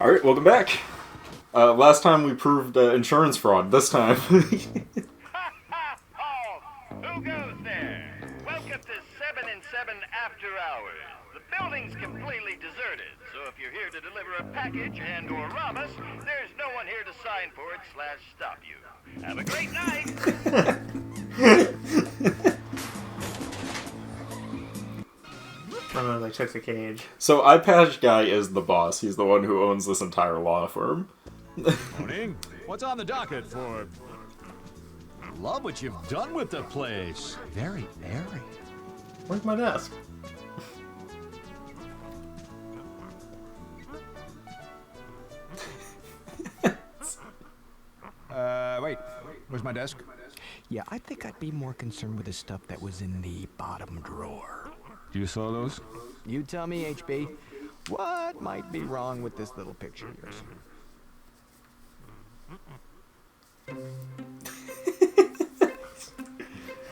Alright, welcome back. Last time we proved insurance fraud. This time. Ha ha! Paul! Who goes there? Welcome to 7 and 7 After Hours. The building's completely deserted, so if you're here to deliver a package and or rob us, there's no one here to sign for it / stop you. Have a great night! Oh, they took the cage. So, Eye Patch Guy is the boss. He's the one who owns this entire law firm. Morning. What's on the docket for... Love what you've done with the place. Very airy. Where's my desk? Wait. Where's my desk? Yeah, I think I'd be more concerned with the stuff that was in the bottom drawer. You saw those? You tell me, HB. What might be wrong with this little picture of yours?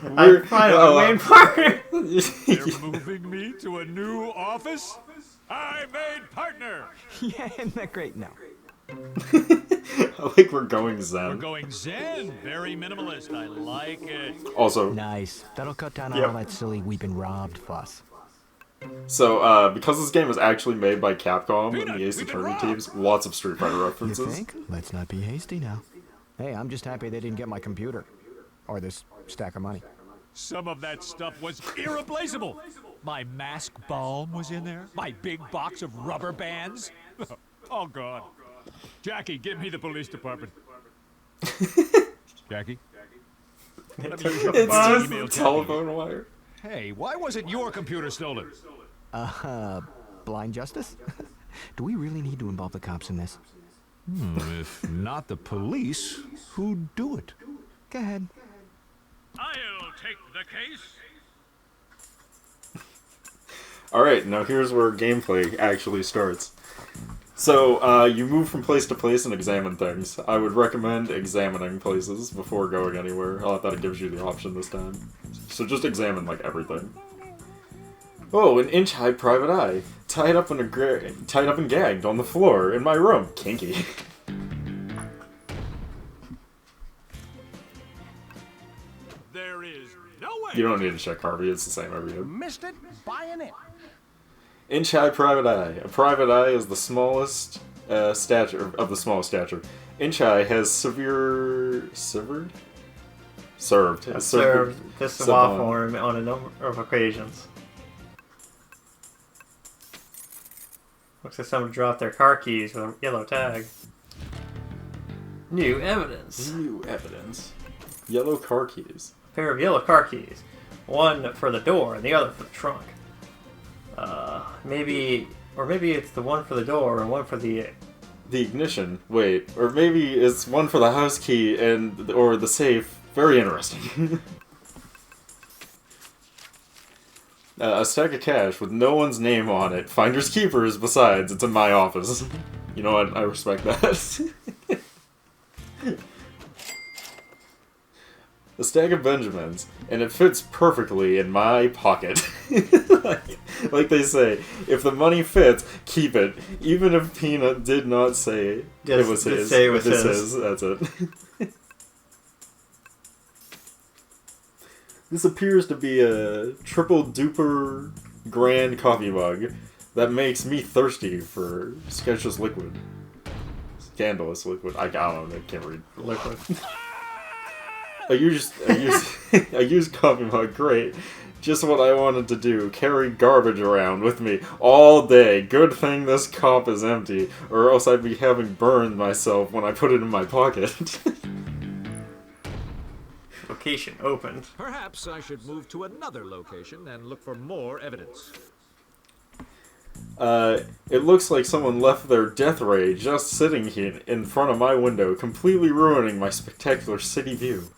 I'm finally main partner. They're moving me to a new office? I made partner! Yeah, isn't that great? No. Like we're going zen. We're going zen. Very minimalist. I like it. Also, Nice. That'll cut down on Yep. all that silly we've been robbed fuss. so, because this game is actually made by Capcom and Peanut, the Ace we've been Attorney robbed. teams, lots of Street Fighter You references. think? Let's not be hasty now. Hey, I'm just happy they didn't get my computer. Or this stack of money. Some of that stuff was irreplaceable. My mask balm was in there. My big box of rubber bands. Oh, God. Jackie, give me the police department. Jackie? Let me use your It's phone. just Email a Jackie. telephone wire. Hey, why wasn't your computer stolen? Blind justice? Do we really need to involve the cops in this? If not the police, who'd do it? Go ahead. I'll take the case. Alright, now here's where gameplay actually starts. So, you move from place to place and examine things. I would recommend examining places before going anywhere. I thought it gives you the option this time. So just examine, like, everything. Oh, an inch-high private eye. Tied up and gagged on the floor in my room. Kinky. There is no way. You don't need to check Harvey, it's the same every year. Missed it by an inch. Inch-high private eye. A private eye is the smallest stature of the smallest stature. Inch-high has served. Has Served this Sub- law firm on a number of occasions. Looks like someone dropped their car keys with a yellow tag. New evidence. New evidence. Yellow car keys. A pair of yellow car keys. One for the door and the other for the trunk. Maybe it's the one for the door and one for the... The ignition. Wait, or maybe it's one for the house key and or the safe. Very interesting. A stack of cash with no one's name on it. Finders keepers. Besides, it's in my office. You know what? I respect that. A stack of Benjamins, and it fits perfectly in my pocket. like they say, if the money fits, keep it. Even if Peanut did not say it was Did his. say it was If it's his. That's it. This appears to be a triple duper grand coffee mug that makes me thirsty for sketchless liquid. Scandalous liquid. I don't know, I can't read. liquid. I use coffee mug, great. Just what I wanted to do, carry garbage around with me all day. Good thing this cup is empty, or else I'd be having burned myself when I put it in my pocket. Location opened. Perhaps I should move to another location and look for more evidence. It looks like someone left their death ray just sitting here in front of my window, completely ruining my spectacular city view.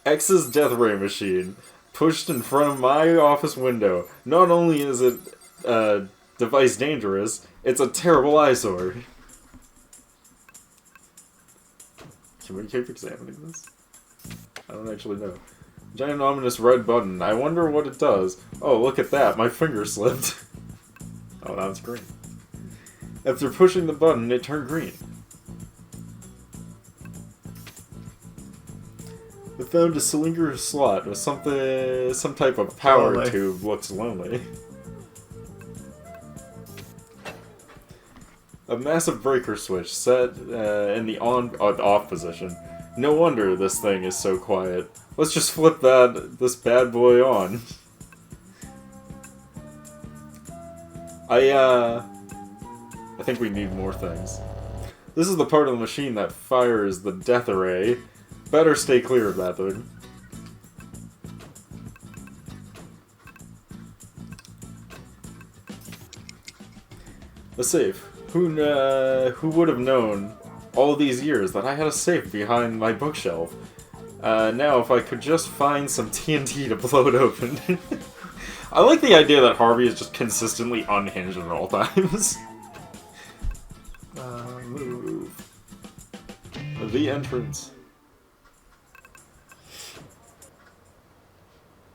X's death ray machine, pushed in front of my office window. Not only is it device dangerous, it's a terrible eyesore. Can we keep examining this? I don't actually know. Giant ominous red button. I wonder what it does. Oh, look at that. My finger slipped. Oh, now it's green. After pushing the button, it turned green. I found a cylinder slot with some type of power Lonely. tube. Looks lonely. A massive breaker switch set in the off position. No wonder this thing is so quiet. Let's just flip this bad boy on. I think we need more things. This is the part of the machine that fires the death array. Better stay clear of that thing. A safe. Who would have known all these years that I had a safe behind my bookshelf? Now, if I could just find some TNT to blow it open. I like the idea that Harvey is just consistently unhinged at all times. Move. The entrance.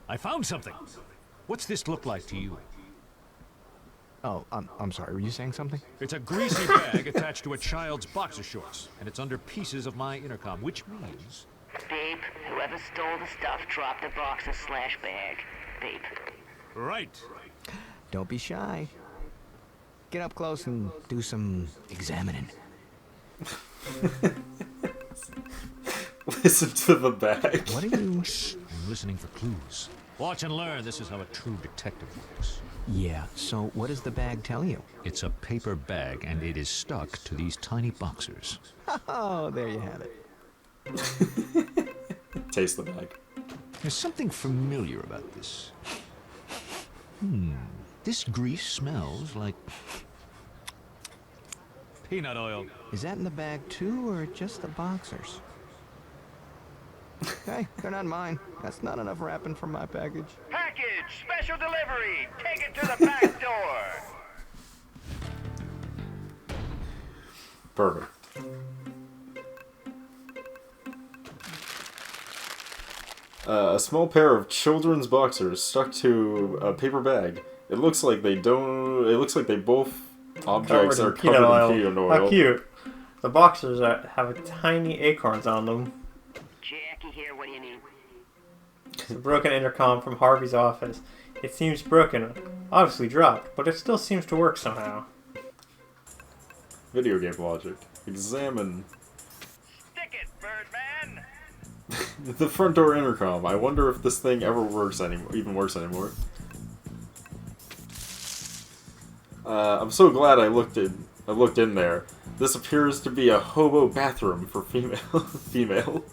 I found something. What's this look like to you? Oh, I'm sorry. Were you saying something? It's a greasy bag attached to a child's boxer shorts, and it's under pieces of my intercom, which means... Babe, whoever stole the stuff dropped the boxer slash bag. Babe. Right. Don't be shy. Get up close and do some examining. Listen to the bag. What are you... Shh, I'm listening for clues. Watch and learn. This is how a true detective works. Yeah, so what does the bag tell you? It's a paper bag, and it is stuck to these tiny boxers. Oh, there you have it. Taste the bag. There's something familiar about this. This grease smells like... peanut oil. Is that in the bag too, or just the boxers? Hey, they're not mine. That's not enough wrapping for my package. Package, special delivery. Take it to the back door. Perfect. A small pair of children's boxers stuck to a paper bag. It looks like they don't. It looks like they both objects are covered in peanut oil. How cute. The boxers have tiny acorns on them. Jackie here, what do you need? It's a broken intercom from Harvey's office. It seems broken, obviously dropped, but it still seems to work somehow. Video game logic. Examine Stick it, Birdman. the front door intercom. I wonder if this thing ever works anymore. Even works anymore. I'm so glad I looked in there. This appears to be a hobo bathroom for female.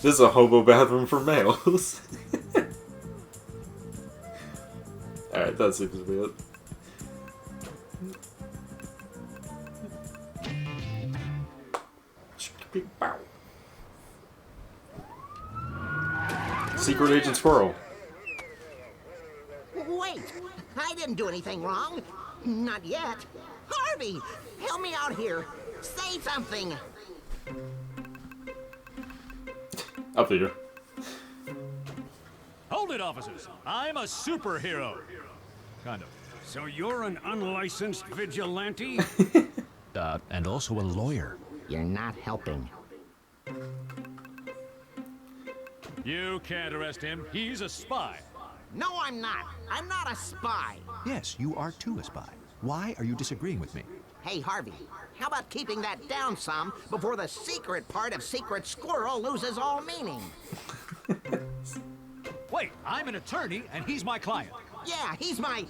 This is a hobo bathroom for males. Alright, that seems to be it. Secret Agent Squirrel. Wait! I didn't do anything wrong. Not yet. Harvey! Help me out here. Say something. Up to you. Hold it, officers. I'm a superhero. Kind of. So you're an unlicensed vigilante? And also a lawyer. You're not helping. You can't arrest him. He's a spy. No, I'm not. I'm not a spy. Yes, you are too a spy. Why are you disagreeing with me? Hey, Harvey, how about keeping that down some before the secret part of Secret Squirrel loses all meaning? Wait, I'm an attorney, and he's my client. Yeah, he's my...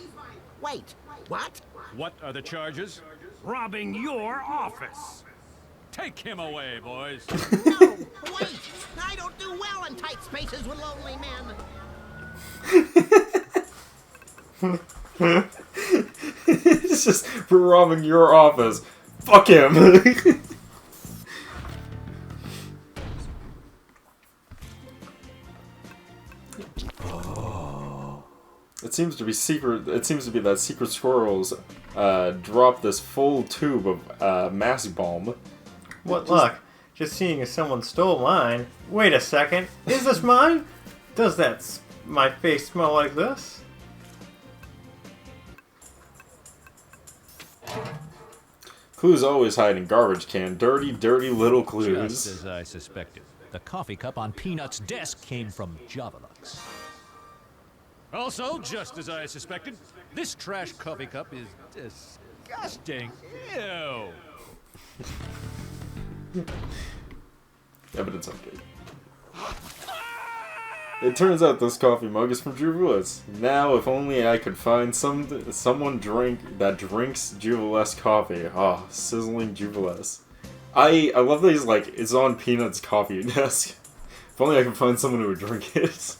Wait, what? What are the charges? Robbing your office. Take him away, boys. No, wait! I don't do well in tight spaces with lonely men. It's just for robbing your office. Fuck him. It seems to be secret. It seems to be that Secret Squirrels dropped this full tube of mask balm. What luck! just seeing as someone stole mine. Wait a second, is this mine? Does my face smell like this? Clues always hide in garbage can. Dirty, dirty little clues. Just as I suspected. The coffee cup on Peanut's desk came from Javalux. Also, just as I suspected, this trash coffee cup is disgusting. Ew. Evidence update. It turns out this coffee mug is from Jubilees. Now, if only I could find someone that drinks Jubilees coffee. Ah, oh, sizzling Jubilees. I love that he's like, it's on Peanut's coffee desk. If only I could find someone who would drink it.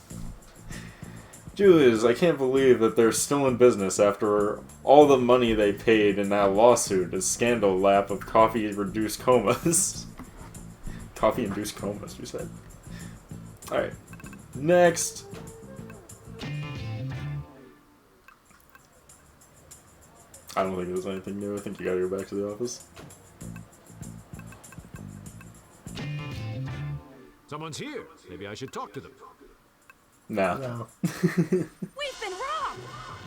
Julius, I can't believe that they're still in business after all the money they paid in that lawsuit, a scandal lap of coffee-reduced comas. Coffee-induced comas, you said. Alright. Next. I don't think there's anything new. I think you gotta go back to the office. Someone's here. Maybe I should talk to them. Nah. No. We've been robbed!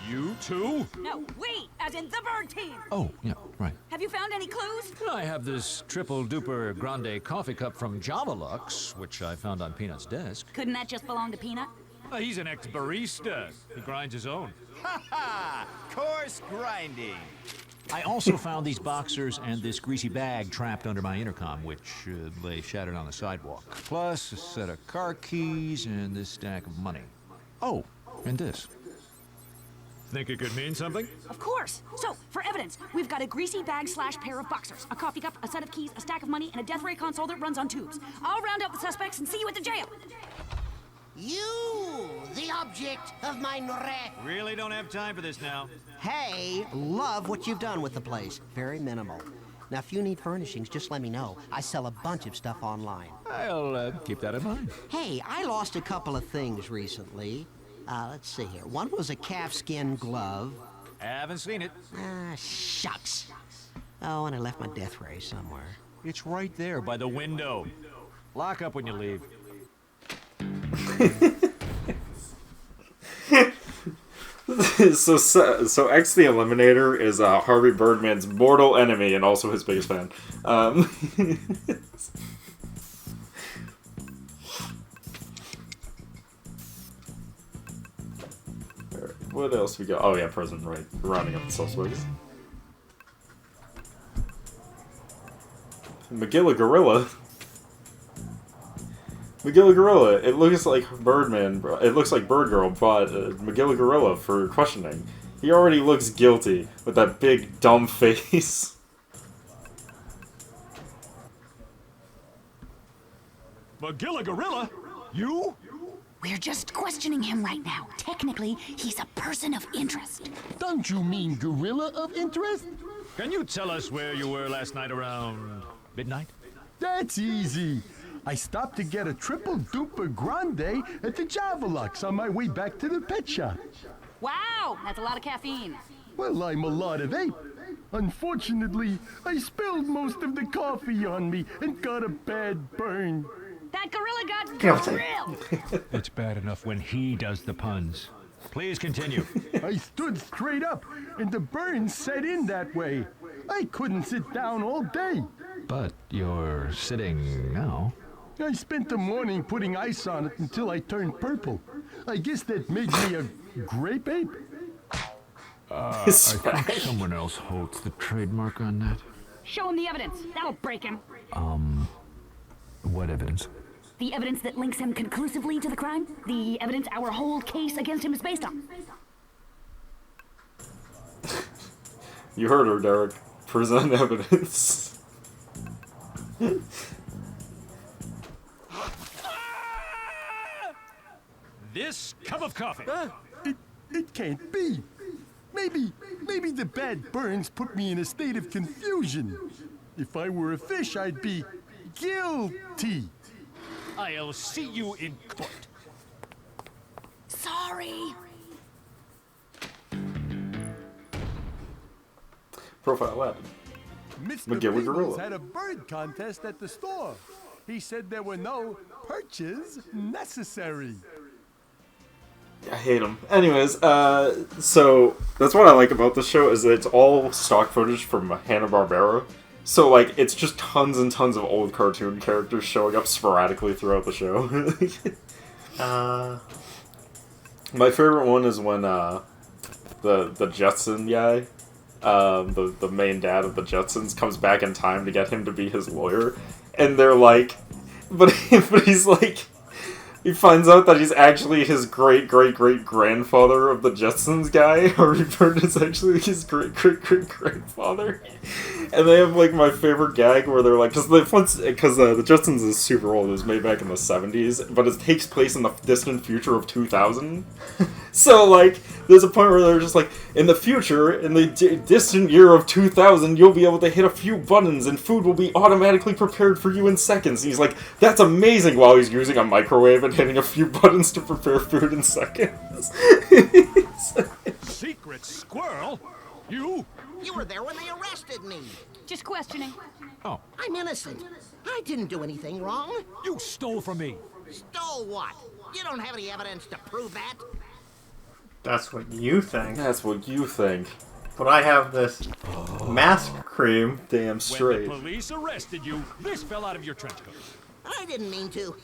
You too? No, we, as in the bird team. Oh, yeah, right. Have you found any clues? I have this triple-duper grande coffee cup from Javalux, which I found on Peanut's desk. Couldn't that just belong to Peanut? He's an ex-barista. He grinds his own. Ha ha! Coarse grinding. I also found these boxers and this greasy bag trapped under my intercom, which lay shattered on the sidewalk. Plus a set of car keys and this stack of money. Oh, and this. Think it could mean something? Of course. So, for evidence, we've got a greasy bag / pair of boxers, a coffee cup, a set of keys, a stack of money, and a death ray console that runs on tubes. I'll round up the suspects and see you at the jail. You, the object of my wrath. Really don't have time for this now. Hey, love what you've done with the place. Very minimal. Now, if you need furnishings, just let me know. I sell a bunch of stuff online. I'll keep that in mind. Hey, I lost a couple of things recently. Let's see here. One was a calfskin glove. Haven't seen it. Ah, shucks. Oh, and I left my death ray somewhere. It's right there by the window. Lock up when you leave. So X the Eliminator is Harvey Birdman's mortal enemy and also his biggest fan. What else we got? Oh yeah, prison, right. Rounding up the suspects. Magilla Gorilla. Magilla Gorilla. It looks like Birdman. It looks like Bird Girl, but Magilla Gorilla for questioning. He already looks guilty with that big dumb face. Magilla Gorilla? You? We're just questioning him right now. Technically, he's a person of interest. Don't you mean gorilla of interest? Can you tell us where you were last night around midnight? That's easy. I stopped to get a triple-duper grande at the Javalux on my way back to the pet shop. Wow, that's a lot of caffeine. Well, I'm a lot of ape. Unfortunately, I spilled most of the coffee on me and got a bad burn. That gorilla got grilled. It's bad enough when he does the puns. Please continue. I stood straight up, and the burn set in that way. I couldn't sit down all day. But you're sitting now. I spent the morning putting ice on it until I turned purple. I guess that made me a grape ape. I think someone else holds the trademark on that. Show him the evidence. That'll break him. What evidence? The evidence that links him conclusively to the crime. The evidence our whole case against him is based on. You heard her, Derek. Present evidence. This cup of coffee. It can't be. Maybe the bad burns put me in a state of confusion. If I were a fish, I'd be guilty. I'll see you in court. Sorry. Profile added. Mr. Magilla Pringles Gorilla. had a bird contest at the store. He said there were no perches necessary. I hate him. Anyways, so that's what I like about this show is that it's all stock footage from Hanna-Barbera. So, like, it's just tons and tons of old cartoon characters showing up sporadically throughout the show. My favorite one is when, the Jetson guy, the main dad of the Jetsons, comes back in time to get him to be his lawyer. And they're like... But he's like... He finds out that he's actually his great-great-great-grandfather of the Jetsons guy. Harvey Birdman is actually his great-great-great-grandfather. And they have, like, my favorite gag where they're like... Because the Jetsons is super old. It was made back in the 70s. But it takes place in the distant future of 2000. So, like, there's a point where they're just like, in the future, in the distant year of 2000, you'll be able to hit a few buttons and food will be automatically prepared for you in seconds. And he's like, that's amazing, while he's using a microwave and hitting a few buttons to prepare food in seconds. Secret squirrel? You? You were there when they arrested me. Just questioning. Oh. I'm innocent. I didn't do anything wrong. You stole from me. Stole what? You don't have any evidence to prove that. That's what you think. That's what you think. But I have this mask cream. Damn straight. When the police arrested you, this fell out of your trench coat. I didn't mean to.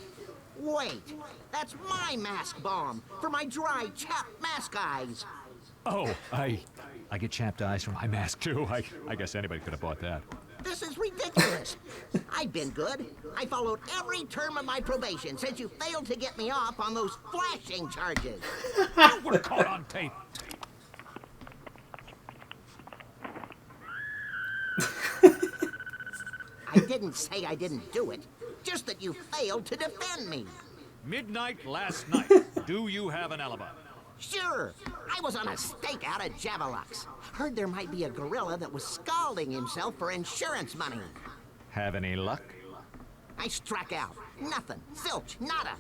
Wait, that's my mask bomb for my dry, chapped mask eyes. Oh, I get chapped eyes from my mask too. I guess anybody could have bought that. This is ridiculous. I've been good. I followed every term of my probation since you failed to get me off on those flashing charges. You were caught on tape. I didn't say I didn't do it, just that you failed to defend me. Midnight last night. Do you have an alibi? Sure. I was on a stakeout at Javelux. Heard there might be a gorilla that was scalding himself for insurance money. Have any luck? I struck out. Nothing. Zilch. Nada.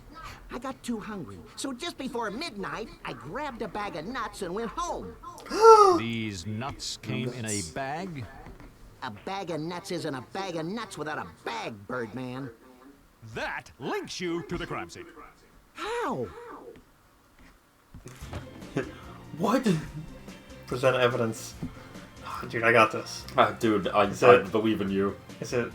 I got too hungry. So just before midnight, I grabbed a bag of nuts and went home. These nuts came in a bag? A bag of nuts isn't a bag of nuts without a bag, Birdman. That links you to the crime scene. How? What? Present evidence. Oh, dude, I got this. Dude, I believe in you. Is it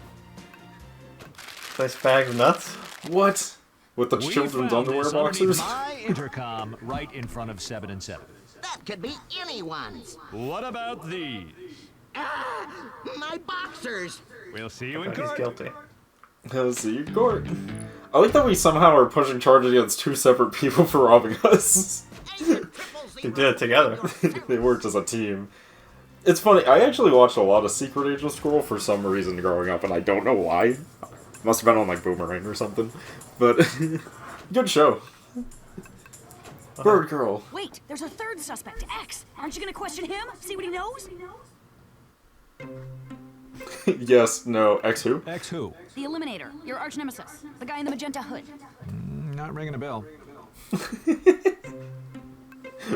this bag of nuts? What? With the children's underwear boxers? My intercom right in front of 7 and 7. That could be anyone's. What about these? My boxers. We'll see you in He's court. guilty. I'll see you in court. I like that we somehow are pushing charges against two separate people for robbing us. They did it together. They worked as a team. It's funny, I actually watched a lot of Secret Agent Scroll for some reason growing up, and I don't know why. Must have been on, like, Boomerang or something. But, good show. Bird Girl. Wait, there's a third suspect, X. Aren't you gonna question him? See what he knows? Yes, no, X who? X who? The Eliminator, your arch nemesis. The guy in the magenta hood. Not ringing a bell.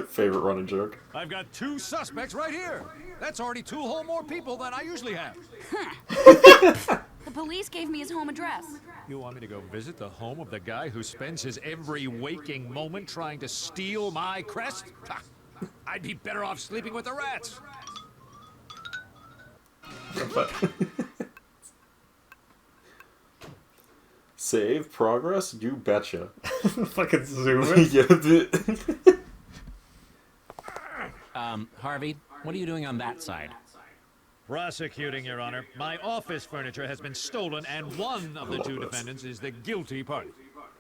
Favorite running joke. I've got 2 suspects right here. That's already 2 whole more people than I usually have. The police gave me his home address. You want me to go visit the home of the guy who spends his every waking moment trying to steal my crest? Ha! I'd be better off sleeping with the rats. Save progress? You betcha. Fucking zoom in. Harvey, what are you doing on that side? Prosecuting, Your Honor. My office furniture has been stolen, and one of the 2 defendants is the guilty party.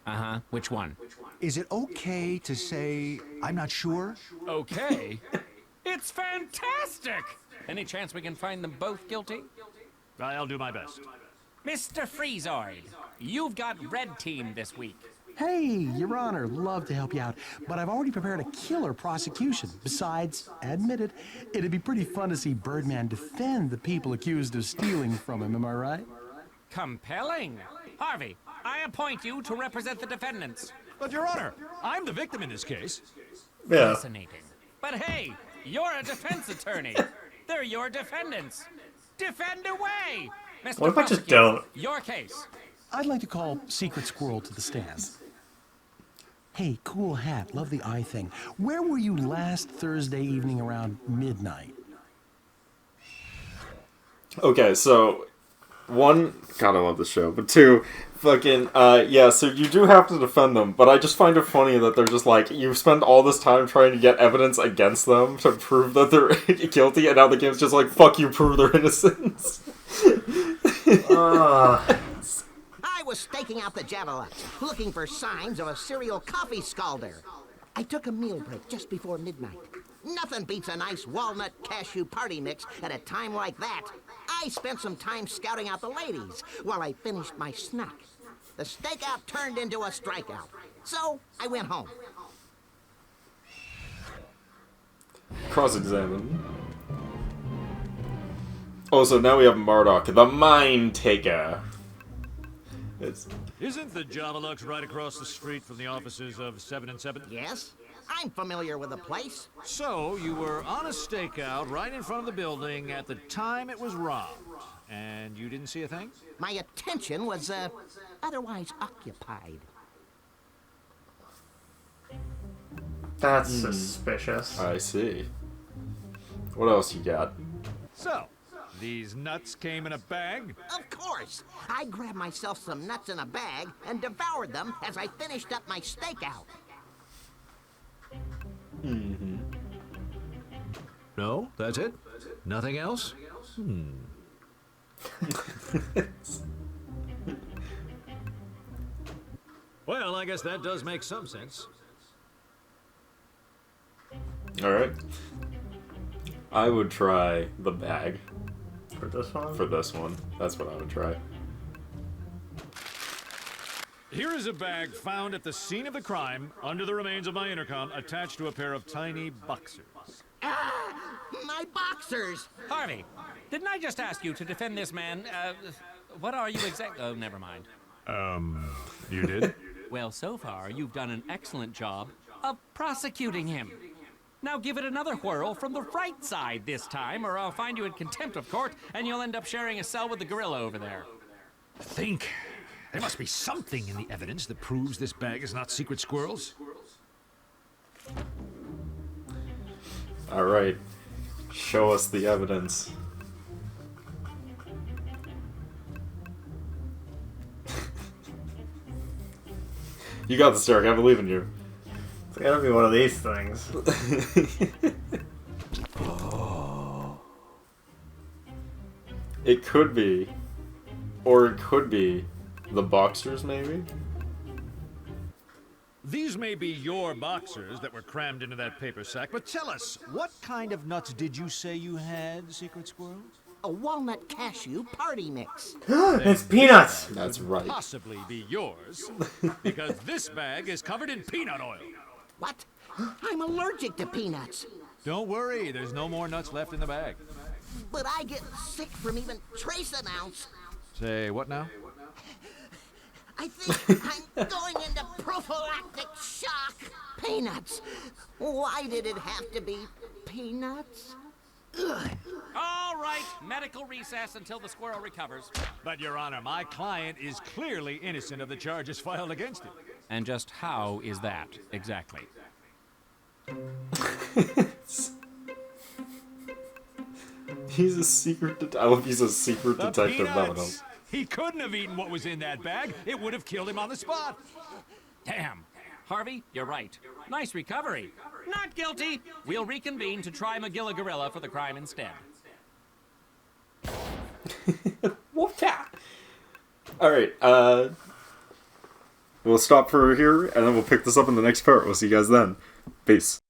Uh-huh. Which one? Is it okay to say, I'm not sure? Okay. It's fantastic! Any chance we can find them both guilty? I'll do my best. Mr. Freezoid, you've got red team this week. Hey, Your Honor, love to help you out, but I've already prepared a killer prosecution. Besides, admit it, it'd be pretty fun to see Birdman defend the people accused of stealing from him, am I right? Compelling. Harvey, I appoint you to represent the defendants. But, Your Honor, I'm the victim in this case. Yeah. Fascinating. But hey, you're a defense attorney. They're your defendants. Defend away! Mr. What if I just Prosecutor, don't? Your case. I'd like to call Secret Squirrel to the stand. Hey, cool hat. Love the eye thing. Where were you last Thursday evening around midnight? Okay, so one, God, I love this show, but two, fucking, yeah, so you do have to defend them, but I just find it funny that they're just like, you spend all this time trying to get evidence against them to prove that they're guilty, and now the game's just like, fuck you, prove their innocence. I was staking out the Javelocks, looking for signs of a serial coffee scalder. I took a meal break just before midnight. Nothing beats a nice walnut cashew party mix at a time like that. I spent some time scouting out the ladies while I finished my snack. The stakeout turned into a strikeout, so I went home. Cross-examine. Oh, so now we have Murdoch, the Mind Taker. Isn't the Javelux right across the street from the offices of 7 and 7? Yes, I'm familiar with the place. So, you were on a stakeout right in front of the building at the time it was robbed, and you didn't see a thing? My attention was, otherwise occupied. That's suspicious. I see. What else you got? So, these nuts came in a bag? Of course! I grabbed myself some nuts in a bag and devoured them as I finished up my stakeout. Mm-hmm. No, that's it? Nothing else? Well, I guess that does make some sense. Alright. I would try the bag. For this one? For this one. That's what I would try. Here is a bag found at the scene of the crime, under the remains of my intercom, attached to a pair of tiny boxers. My boxers! Harvey, didn't I just ask you to defend this man? What are you exactly? Oh, never mind. You did? Well, so far, you've done an excellent job of prosecuting him. Now give it another whirl from the right side this time, or I'll find you in contempt of court, and you'll end up sharing a cell with the gorilla over there. Think. There must be something in the evidence that proves this bag is not Secret Squirrel's. Alright. Show us the evidence. You got this, Derek. I believe in you. It's gotta be one of these things. It could be. Or it could be the boxers, maybe? These may be your boxers that were crammed into that paper sack, but tell us, What kind of nuts did you say you had, Secret Squirrel? A walnut cashew party mix. It's peanuts! That's right. possibly be yours, because this bag is covered in peanut oil. What? I'm allergic to peanuts. Don't worry, there's no more nuts left in the bag. But I get sick from even trace an ounce. Say, what now? I think I'm going into prophylactic shock. Peanuts. Why did it have to be peanuts? Ugh. All right, medical recess until the squirrel recovers. But, Your Honor, my client is clearly innocent of the charges filed against him. And just how is that, exactly? He's a secret I hope he's a secret The detective. That would help. peanuts! He couldn't have eaten what was in that bag. It would have killed him on the spot. Damn. Harvey, you're right. Nice recovery. Not guilty. We'll reconvene to try Magilla Gorilla for the crime instead. Wolf cat! Alright, we'll stop for here, and then we'll pick this up in the next part. We'll see you guys then. Peace.